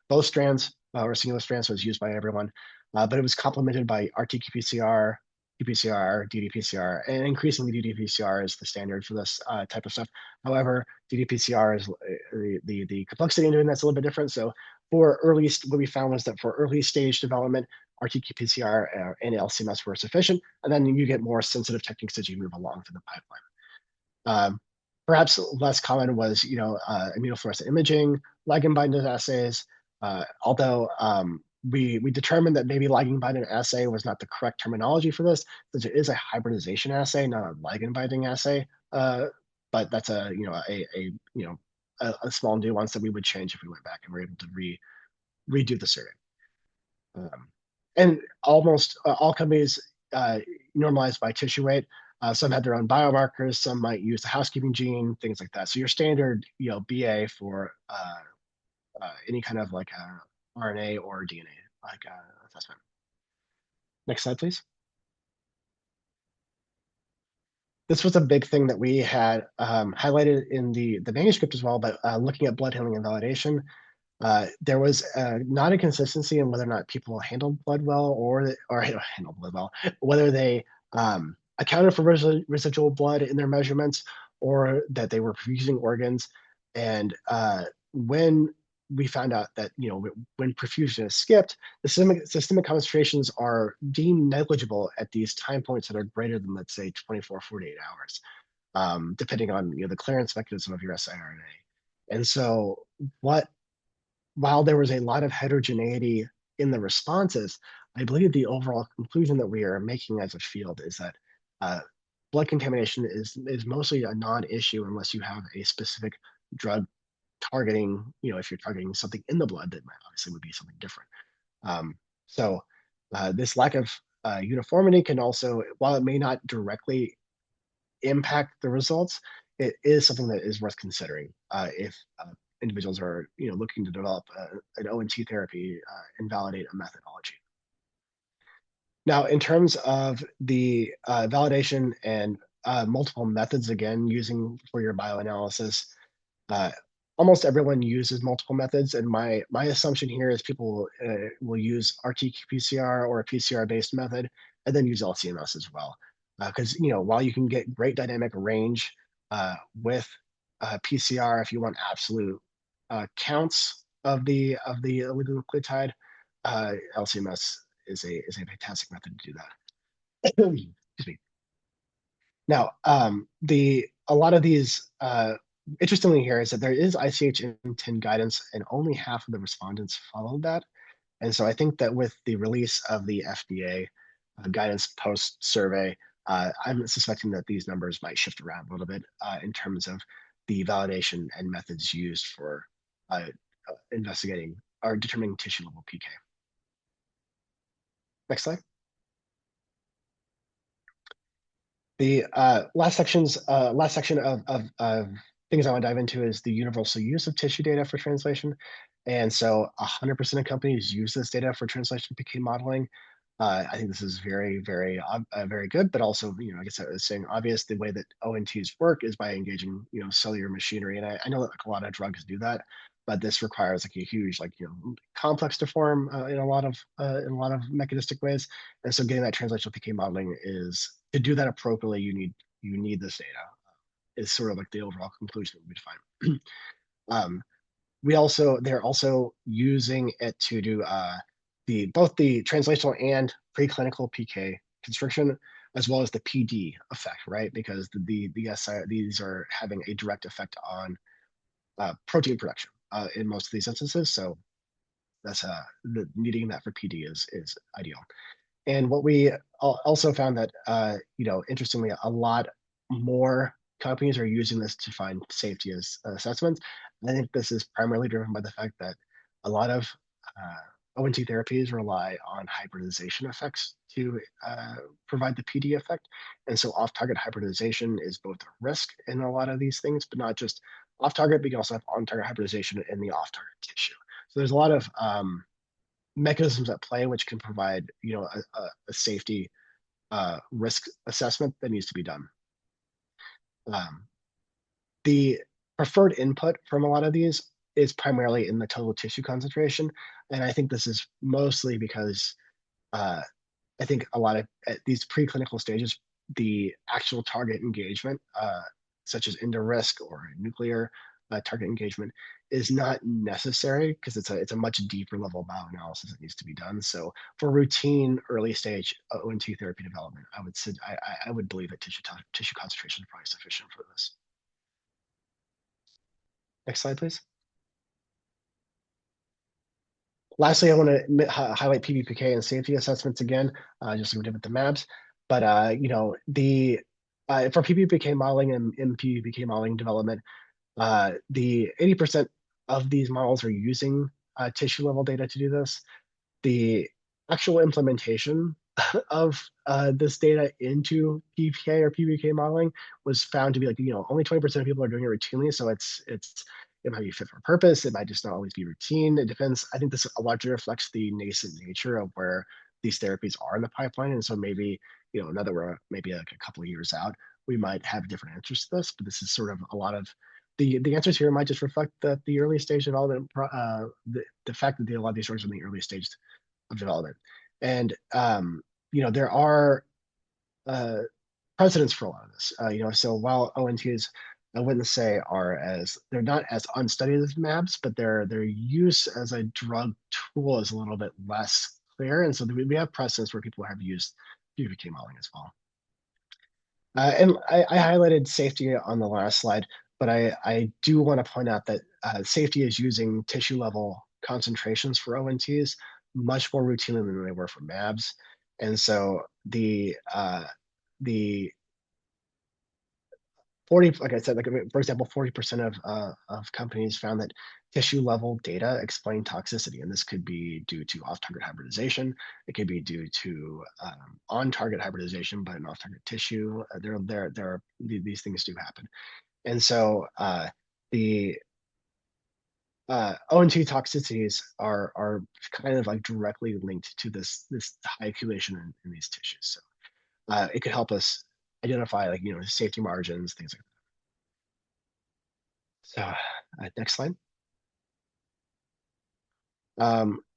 both strands or singular strands, so it's used by everyone. But it was complemented by RT-qPCR, qPCR, ddPCR, and increasingly ddPCR is the standard for this type of stuff. However, ddPCR is the complexity in doing that's a little bit different. So what we found was that for early stage development, RT-qPCR and LCMS were sufficient, and then you get more sensitive techniques as you move along through the pipeline. Perhaps less common was immunofluorescent imaging, ligand-binded assays, although we determined that maybe ligand-binding assay was not the correct terminology for this, since it is a hybridization assay, not a ligand-binding assay. But that's a small nuance that we would change if we went back and were able to redo the survey. And almost all companies normalized by tissue weight. Some had their own biomarkers. Some might use the housekeeping gene, things like that. So your standard, BA for any kind of RNA or DNA assessment. Next slide, please. This was a big thing that we had highlighted in the manuscript as well, but looking at blood handling and validation, there was not a consistency in whether or not people handled blood well or handled blood well, whether they accounted for residual blood in their measurements or that they were perfusing organs. And when we found out that when perfusion is skipped, the systemic concentrations are deemed negligible at these time points that are greater than, let's say, 24, 48 hours, depending on the clearance mechanism of your siRNA. And so while there was a lot of heterogeneity in the responses, I believe the overall conclusion that we are making as a field is that blood contamination is mostly a non-issue unless you have a specific drug targeting, if you're targeting something in the blood, that might obviously would be something different. So this lack of uniformity can also, while it may not directly impact the results, it is something that is worth considering if individuals are looking to develop an ONT therapy and validate a methodology. Now, in terms of the validation and multiple methods, again, using for your bioanalysis, almost everyone uses multiple methods, and my assumption here is people will use RT-PCR or a PCR-based method, and then use LCMS as well. Because while you can get great dynamic range with PCR, if you want absolute counts of the oligonucleotide, LCMS is a fantastic method to do that. Excuse me. Now, a lot of these, interestingly here, is that there is ICH intent guidance, and only half of the respondents followed that. And so I think that with the release of the FDA guidance post-survey, I'm suspecting that these numbers might shift around a little bit in terms of the validation and methods used for investigating or determining tissue level PK. Next slide. The last section of things I want to dive into is the universal use of tissue data for translation. And so 100% of companies use this data for translation PK modeling. I think this is very, very, very good, but also, I guess I was saying obvious, the way that ONTs work is by engaging, cellular machinery. And I know that a lot of drugs do that, but this requires like a huge, complex to form in a lot of mechanistic ways. And so getting that translational PK modeling is, to do that appropriately, you need this data. Is sort of like the overall conclusion that we define. They're also using it to do both the translational and preclinical PK constriction, as well as the PD effect, right? Because these are having a direct effect on protein production in most of these instances. So that's needing that for PD is ideal. And what we also found that, interestingly, a lot more companies are using this to find safety as assessments. And I think this is primarily driven by the fact that a lot of ONT therapies rely on hybridization effects to provide the PD effect. And so off-target hybridization is both a risk in a lot of these things, but not just off-target, but you also have on-target hybridization in the off-target tissue. So there's a lot of mechanisms at play which can provide a safety risk assessment that needs to be done. The preferred input from a lot of these is primarily in the total tissue concentration, and I think this is mostly because I think a lot of at these preclinical stages, the actual target engagement, such as risk or nuclear target engagement, is not necessary because it's a much deeper level of bioanalysis that needs to be done. So for routine early stage ONT therapy development, I would believe that tissue concentration is probably sufficient for this. Next slide, please. Lastly, I want to highlight PBPK and safety assessments again, just like we did with the MABs. But for PBPK modeling and in PBPK modeling development, the 80% of these models are using tissue level data to do this. The actual implementation of this data into PBPK or PBPK modeling was found to be only 20% of people are doing it routinely. So it might be fit for purpose. It might just not always be routine. It depends. I think this largely reflects the nascent nature of where these therapies are in the pipeline. And so maybe, now that we're maybe like a couple of years out, we might have different answers to this, but this is sort of a lot of the answers here might just reflect that the early stage development, the fact that a lot of these drugs are in the early stage of development. And, there are precedents for a lot of this. So while ONTs, I wouldn't say they're not as unstudied as MABs, but their use as a drug tool is a little bit less clear. And so we have precedents where people have used PBPK modeling as well. And I highlighted safety on the last slide, but I do want to point out that safety is using tissue level concentrations for ONTs much more routinely than they were for MABs. And so the 40, like I said, for example, 40% of companies found that tissue level data explain toxicity, and this could be due to off-target hybridization. It could be due to on-target hybridization, but in off-target tissue. These things do happen, and so the ONT toxicities are kind of like directly linked to this high accumulation in these tissues. So it could help us identify safety margins, things like that. So Next slide.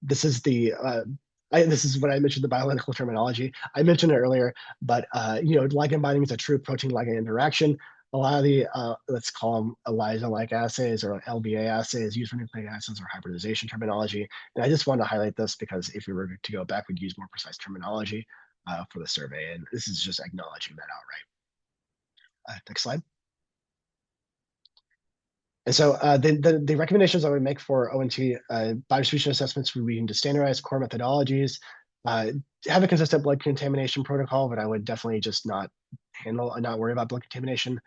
This is this is what I mentioned, the bioanalytical terminology. I mentioned it earlier, but ligand binding is a true protein ligand interaction. A lot of the let's call them ELISA-like assays or LBA assays use for nucleic acids or hybridization terminology. And I just wanted to highlight this because if we were to go back, we'd use more precise terminology for the survey. And this is just acknowledging that outright. Next slide. And so the recommendations I would make for ONT biodistribution assessments would be to standardize core methodologies, have a consistent blood contamination protocol, but I would definitely just not worry about blood contamination,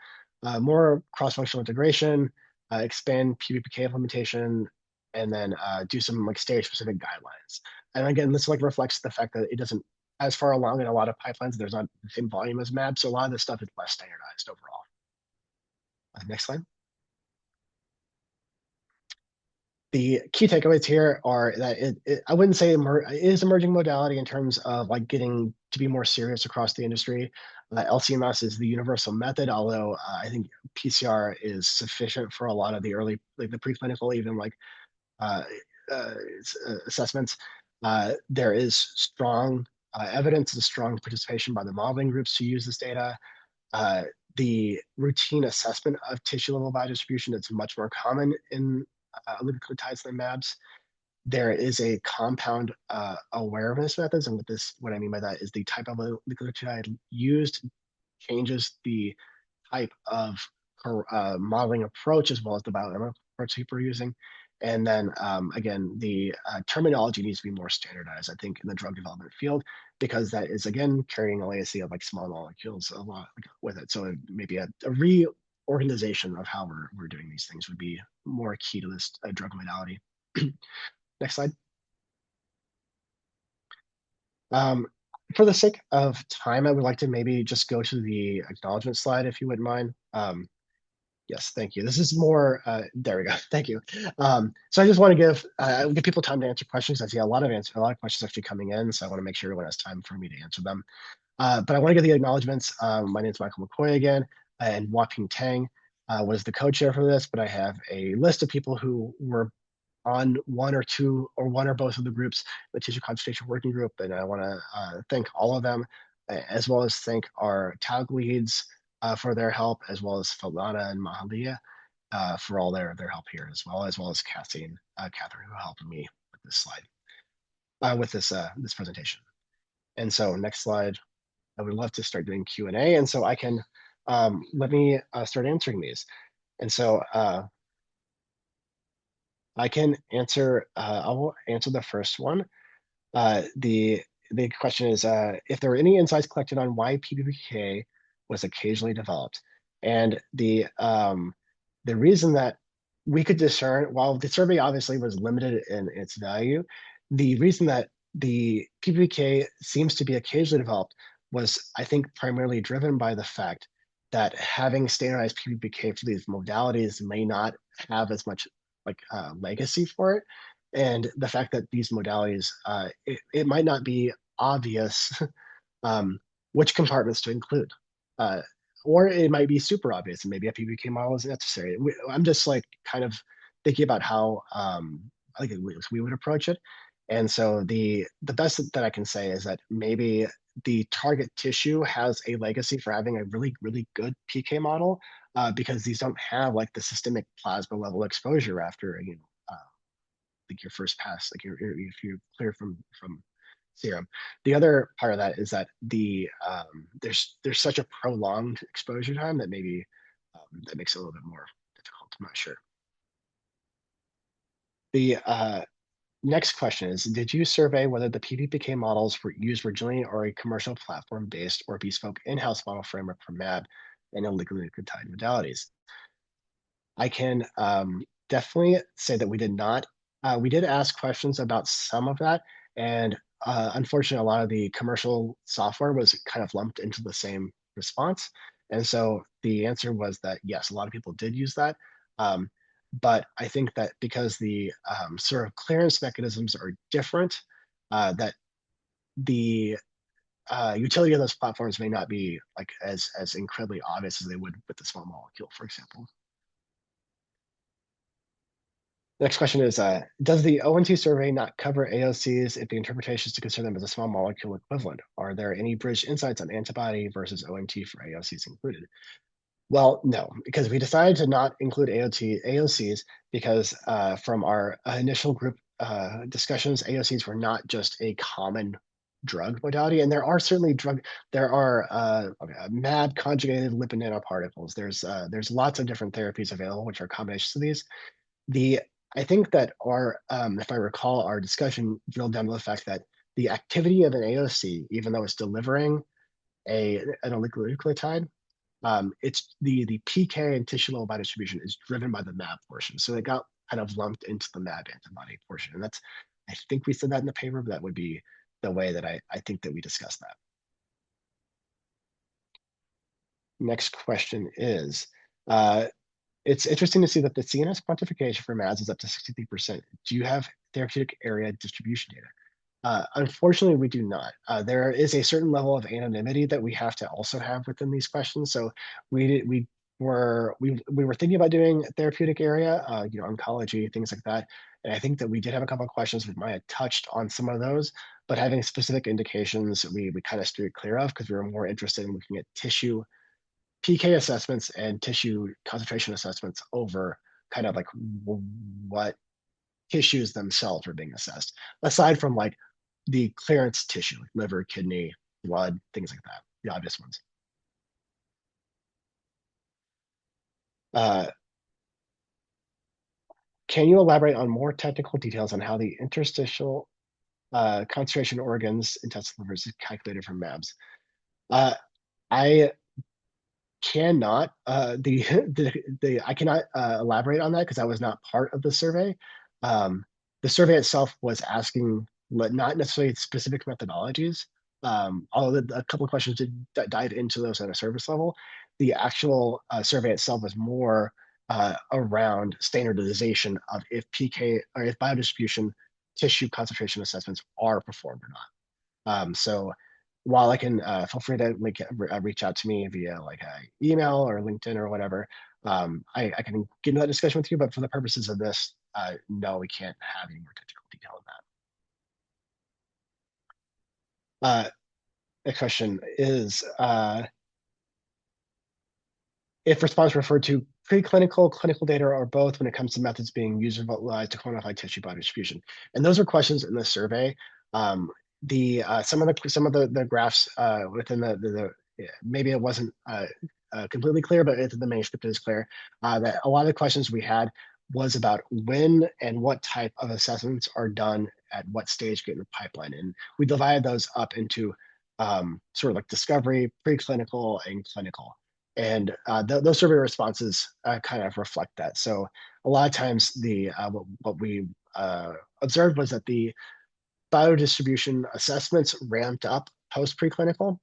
more cross-functional integration, expand PBPK implementation, and then do some like stage-specific guidelines. And again, this like reflects the fact that it doesn't, as far along in a lot of pipelines, there's not the same volume as MAB, so a lot of this stuff is less standardized overall. Next slide. The key takeaways here are that I wouldn't say it is emerging modality in terms of like getting to be more serious across the industry. LCMS is the universal method, although I think PCR is sufficient for a lot of the early, like the preclinical, even like assessments. There is strong evidence and strong participation by the modeling groups to use this data. The routine assessment of tissue level biodistribution is much more common in oligonucleotides than MABs. There is a compound awareness methods, and what I mean by that is the type of oligonucleotide used changes the type of modeling approach as well as the bioanalytical approach people are using. And then again, the terminology needs to be more standardized, I think, in the drug development field, because that is again carrying a legacy of like small molecules a lot with it. So maybe a reorganization of how we're doing these things would be more key to this drug modality. Next slide. For the sake of time, I would like to maybe just go to the acknowledgement slide, if you wouldn't mind. Yes, thank you. This is more, there we go, thank you. So I just want to give people time to answer questions. I see a lot of questions actually coming in, so I want to make sure everyone has time for me to answer them. But I want to give the acknowledgements. My name is Michael McCoy again, and Huaping Tang was the co-chair for this, but I have a list of people who were on one or both of the groups, the tissue concentration working group, and I want to thank all of them, as well as thank our TAG leads for their help, as well as Falana and Mahalia for all their help here, as well as Cassie and Catherine, who helped me with this slide, with this presentation. And so next slide, I would love to start doing Q&A, and so I can let me start answering these. And so I can answer. I will answer the first one. The question is if there were any insights collected on why PBPK was occasionally developed, and the reason that we could discern, while the survey obviously was limited in its value, the reason that the PBPK seems to be occasionally developed was, I think, primarily driven by the fact that having standardized PBPK for these modalities may not have as much like legacy for it, and the fact that these modalities, it might not be obvious which compartments to include, or it might be super obvious and maybe a PBPK model is necessary. I'm just like kind of thinking about how I think we would approach it, and so the best that I can say is that maybe the target tissue has a legacy for having a really, really good PK model, because these don't have like the systemic plasma level exposure after like your first pass, like if you're clear from serum. The other part of that is that there's such a prolonged exposure time that maybe that makes it a little bit more difficult. I'm not sure. The next question is, did you survey whether the PBPK models were used originally or a commercial platform-based or bespoke in-house model framework for MAB and oligonucleotide modalities? I can definitely say that we did not. We did ask questions about some of that, and unfortunately, a lot of the commercial software was kind of lumped into the same response. And so the answer was that yes, a lot of people did use that. But I think that because the sort of clearance mechanisms are different, that the utility of those platforms may not be like as incredibly obvious as they would with the small molecule, for example. Next question is, does the ONT survey not cover AOCs if the interpretation is to consider them as a small molecule equivalent? Are there any bridge insights on antibody versus ONT for AOCs included? Well, no, because we decided to not include AOCs because from our initial group discussions, AOCs were not just a common drug modality, and there are certainly mAb conjugated lipid nanoparticles. There's lots of different therapies available, which are combinations of these. The I think that if I recall, our discussion drilled down to the fact that the activity of an AOC, even though it's delivering an oligonucleotide, it's the PK and tissue level biodistribution is driven by the mAb portion. So it got kind of lumped into the mAb antibody portion. And I think we said that in the paper, but that would be the way that I think that we discussed that. Next question is, it's interesting to see that the CNS quantification for MADS is up to 63%. Do you have therapeutic area distribution data? Unfortunately, we do not. There is a certain level of anonymity that we have to also have within these questions. So we were thinking about doing therapeutic area, oncology, things like that. And I think that we did have a couple of questions we might have touched on some of those, but having specific indications, we kind of steered clear of because we were more interested in looking at tissue PK assessments and tissue concentration assessments over kind of like what tissues themselves are being assessed, aside from like the clearance tissue, like liver, kidney, blood, things like that, the obvious ones. Can you elaborate on more technical details on how the interstitial concentration organs, intestinal liver, is calculated from MABs? I cannot I cannot elaborate on that because I was not part of the survey. The survey itself was asking not necessarily specific methodologies, although a couple of questions did dive into those at a service level. The actual survey itself was more around standardization of if PK or if biodistribution tissue concentration assessments are performed or not. So while I can feel free to reach out to me via like a email or LinkedIn or whatever, I can get into that discussion with you. But for the purposes of this, no, we can't have any more technical detail on that. The question is, if response referred to preclinical, clinical data, or both when it comes to methods being utilized to quantify tissue biodistribution. And those are questions in the survey. Some of the graphs within the maybe it wasn't completely clear, but the manuscript is clear that a lot of the questions we had was about when and what type of assessments are done at what stage get in the pipeline, and we divided those up into sort of like discovery, preclinical, and clinical. And those survey responses kind of reflect that. So a lot of times what we observed was that the biodistribution assessments ramped up post preclinical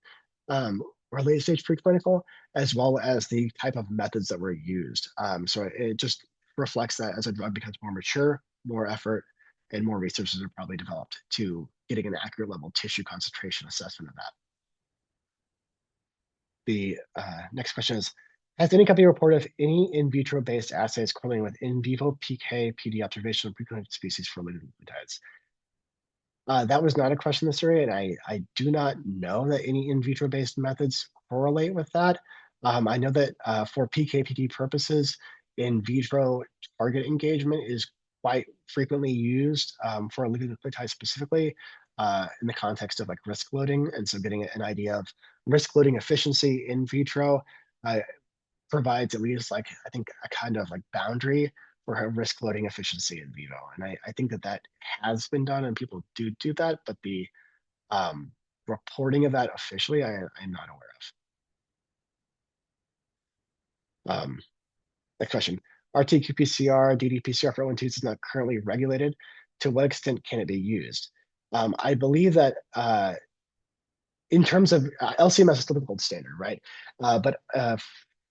or late stage preclinical, as well as the type of methods that were used. So it just reflects that as a drug becomes more mature, more effort and more resources are probably developed to getting an accurate level tissue concentration assessment of that. The next question is, has any company reported any in vitro based assays correlating with in vivo PK, PD observation of preclinical species for oligonucleotides? That was not a question in the survey, and I do not know that any in vitro based methods correlate with that. I know that for PK/PD purposes, in vitro target engagement is quite frequently used for oligonucleotides specifically in the context of like risk loading. And so getting an idea of risk loading efficiency in vitro provides at least like, I think, a kind of like boundary for risk loading efficiency in vivo. And I think that has been done and people do that, but the reporting of that officially, I'm not aware of. Next question. RT-qPCR, ddPCR for ONTs is not currently regulated. To what extent can it be used? I believe that in terms of LCMS is still the gold standard, right? But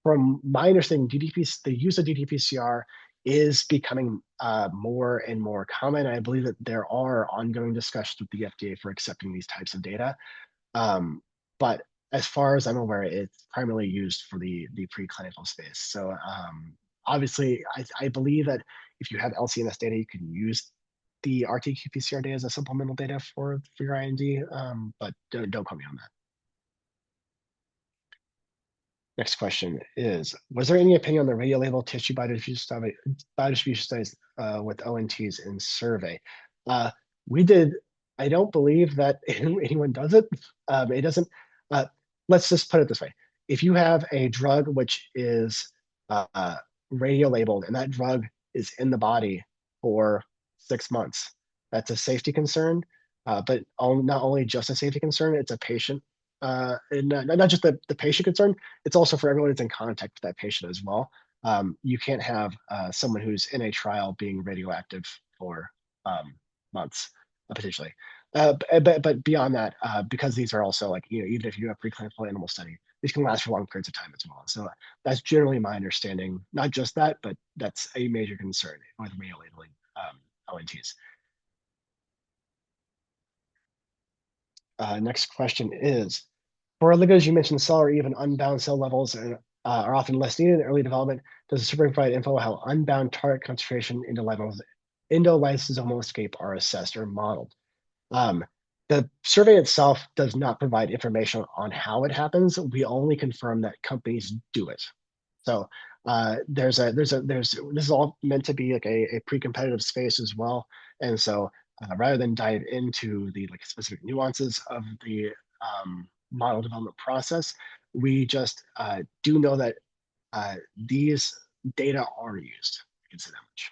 from my understanding, the use of ddPCR is becoming more and more common. I believe that there are ongoing discussions with the FDA for accepting these types of data. But as far as I'm aware, it's primarily used for the preclinical space. So Obviously, I believe that if you have LCMS data, you can use the RT-qPCR data as a supplemental data for your IND, but don't quote me on that. Next question is, was there any opinion on the radiolabeled tissue biodistribution studies with ONTs in survey? We did, I don't believe that anyone does it. It doesn't, let's just put it this way. If you have a drug which is radiolabeled and that drug is in the body for 6 months, that's a safety concern, but not only just a safety concern, it's a patient, and not just the patient concern, it's also for everyone that's in contact with that patient as well. You can't have someone who's in a trial being radioactive for months, potentially. But beyond that, because these are also like, even if you do a preclinical animal study, these can last for long periods of time as well. So that's generally my understanding. Not just that, but that's a major concern with radiolabeling ONTs. Next question is, for oligos, you mentioned cell or even unbound cell levels are often less needed in early development. Does the survey provide info how unbound target concentration endolysosomal escape are assessed or modeled? The survey itself does not provide information on how it happens. We only confirm that companies do it. So this is all meant to be like a pre-competitive space as well. And so rather than dive into the specific nuances of the model development process, we just do know that these data are used. I can say that much.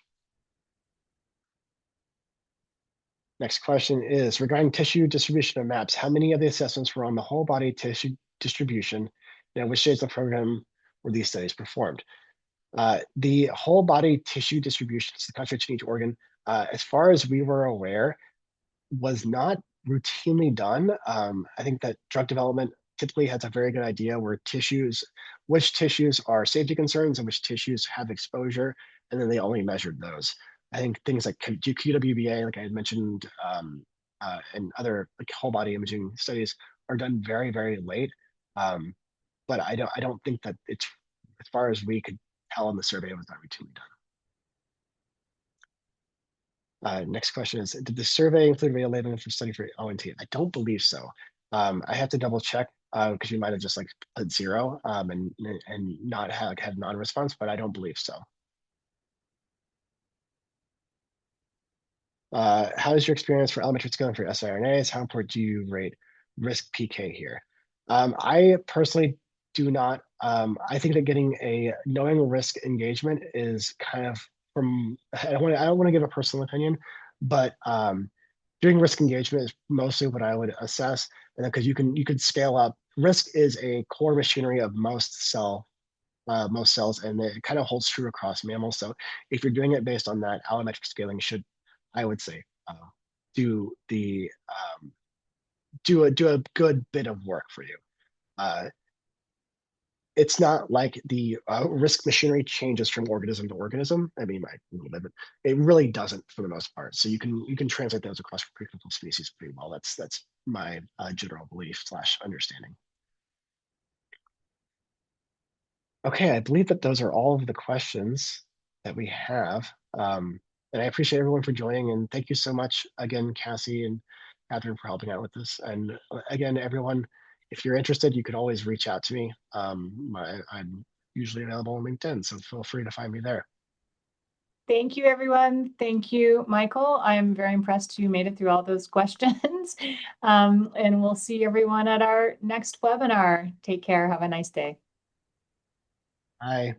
Next question is, regarding tissue distribution of maps, how many of the assessments were on the whole body tissue distribution, and which stages of the program were these studies performed? The whole body tissue distribution, the concentration in each organ, as far as we were aware, was not routinely done. I think that drug development typically has a very good idea which tissues are safety concerns and which tissues have exposure, and then they only measured those. I think things like QWBA, like I had mentioned, and other whole body imaging studies are done very, very late. But I don't think that it's, as far as we could tell in the survey, it was not routinely done. Next question is, did the survey include radiolabeling for study for ONT? I don't believe so. I have to double check because you might have just put 0 and not have non-response, but I don't believe so. How is your experience for elementary scaling for siRNAs? How important do you rate risk PK here? I personally do not. I think that knowing risk engagement is kind of I don't want to give a personal opinion, but doing risk engagement is mostly what I would assess, and because you could scale up. Risk is a core machinery of most cells, and it kind of holds true across mammals. So if you're doing it based on that, allometric scaling should, I would say, do a good bit of work for you. It's not like the risk machinery changes from organism to organism. I mean, it really doesn't for the most part. So you can translate those across preclinical species pretty well. That's my general belief / understanding. Okay, I believe that those are all of the questions that we have. And I appreciate everyone for joining, and thank you so much again, Cassie and Catherine, for helping out with this. And again, everyone, if you're interested, you could always reach out to me. I'm usually available on LinkedIn, so feel free to find me there. Thank you, everyone. Thank you, Michael. I'm very impressed you made it through all those questions. And we'll see everyone at our next webinar. Take care. Have a nice day. Bye.